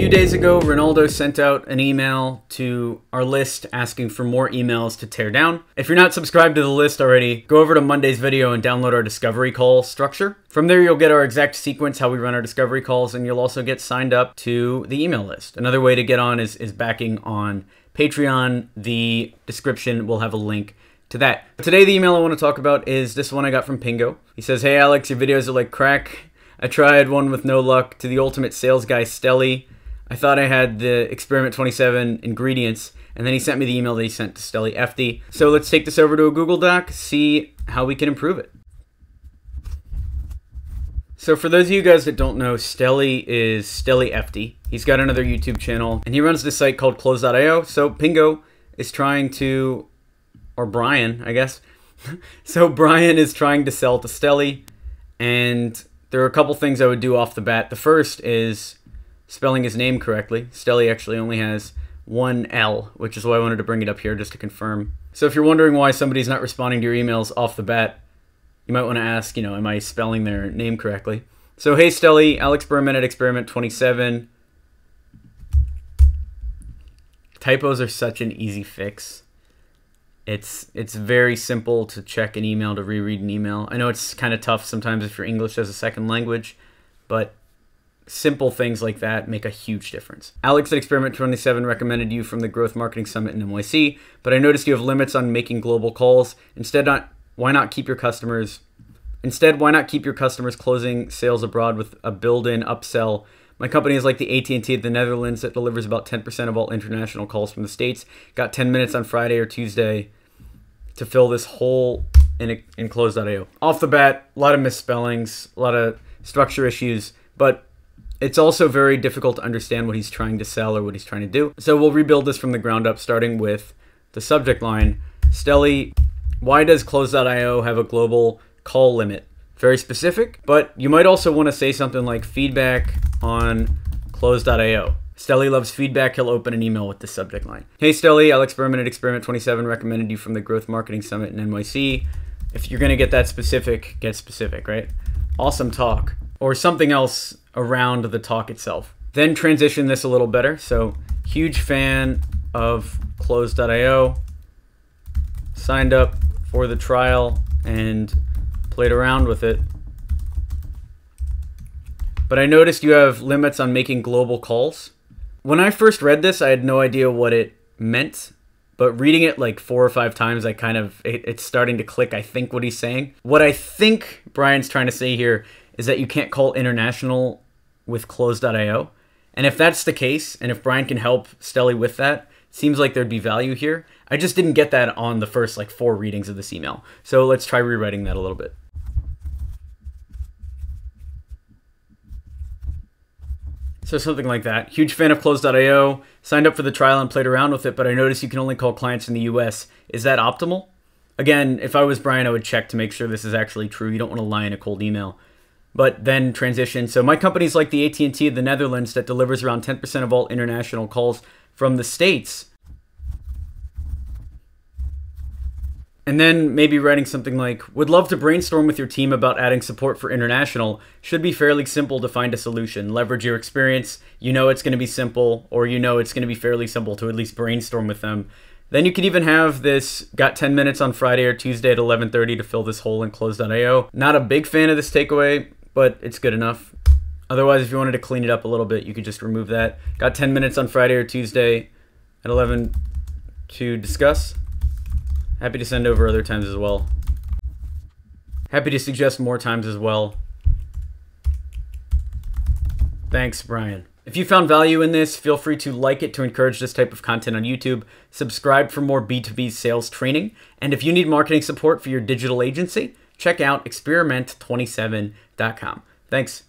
few days ago, Ronaldo sent out an email to our list asking for more emails to tear down. If you're not subscribed to the list already, go over to Monday's video and download our discovery call structure. From there, you'll get our exact sequence, how we run our discovery calls, and you'll also get signed up to the email list. Another way to get on is backing on Patreon. The description will have a link to that. Today, the email I want to talk about is this one I got from Pingo. He says, "Hey Alex, your videos are like crack. I tried one with no luck to the ultimate sales guy, Stelly. I thought I had the Experiment 27 ingredients, and then he sent me the email that he sent to Stelly FD. So let's take this over to a Google Doc, see how we can improve it." So for those of you guys that don't know, Stelly is Stelly FD. He's got another YouTube channel, and he runs this site called Close.io. So Pingo is trying to, or Brian, I guess. So Brian is trying to sell to Stelly, and there are a couple things I would do off the bat. The first is spelling his name correctly. Stelly actually only has one L, which is why I wanted to bring it up here just to confirm. So if you're wondering why somebody's not responding to your emails off the bat, you might want to ask, am I spelling their name correctly? So, hey Stelly, Alex Berman at Experiment 27. Typos are such an easy fix. It's very simple to check an email, to reread an email. I know it's kind of tough sometimes if you're English as a second language, but simple things like that make a huge difference. Alex at Experiment 27 recommended you from the Growth Marketing Summit in NYC, but I noticed you have limits on making global calls. Instead, why not keep your customers closing sales abroad with a built-in upsell? My company is like the AT&T of the Netherlands that delivers about 10% of all international calls from the States. Got 10 minutes on Friday or Tuesday to fill this hole in Close.io. Off the bat, a lot of misspellings, a lot of structure issues, but it's also very difficult to understand what he's trying to sell or what he's trying to do. So we'll rebuild this from the ground up, starting with the subject line. Stelly, why does Close.io have a global call limit? Very specific, but you might also want to say something like feedback on Close.io. Stelly loves feedback. He'll open an email with this subject line. Hey Stelly, Alex Berman at Experiment 27 recommended you from the Growth Marketing Summit in NYC. If you're going to get that specific, get specific, right? Awesome talk. Or something else around the talk itself. Then transition this a little better. So, huge fan of Close.io. Signed up for the trial and played around with it. But I noticed you have limits on making global calls. When I first read this, I had no idea what it meant. But reading it like 4 or 5 times, it's starting to click, I think, what he's saying. What I think Brian's trying to say here is that you can't call international with Close.io. And if that's the case, and if Brian can help Stelly with that, seems like there'd be value here. I just didn't get that on the first 4 readings of this email. So let's try rewriting that a little bit. So something like that. Huge fan of Close.io. Signed up for the trial and played around with it, but I noticed you can only call clients in the US. Is that optimal? Again, if I was Brian, I would check to make sure this is actually true. You don't want to lie in a cold email. But then transition. So my company's like the AT&T of the Netherlands that delivers around 10% of all international calls from the States. And then maybe writing something like, would love to brainstorm with your team about adding support for international. Should be fairly simple to find a solution. Leverage your experience. It's going to be simple, or it's going to be fairly simple to at least brainstorm with them. Then you could even have this, got 10 minutes on Friday or Tuesday at 11:30 to fill this hole in Close.io. Not a big fan of this takeaway, but it's good enough. Otherwise, if you wanted to clean it up a little bit, you could just remove that. Got 10 minutes on Friday or Tuesday at 11 to discuss. Happy to send over other times as well. Happy to suggest more times as well. Thanks, Brian. If you found value in this, feel free to like it to encourage this type of content on YouTube. Subscribe for more B2B sales training. And if you need marketing support for your digital agency, check out experiment27.com. Thanks.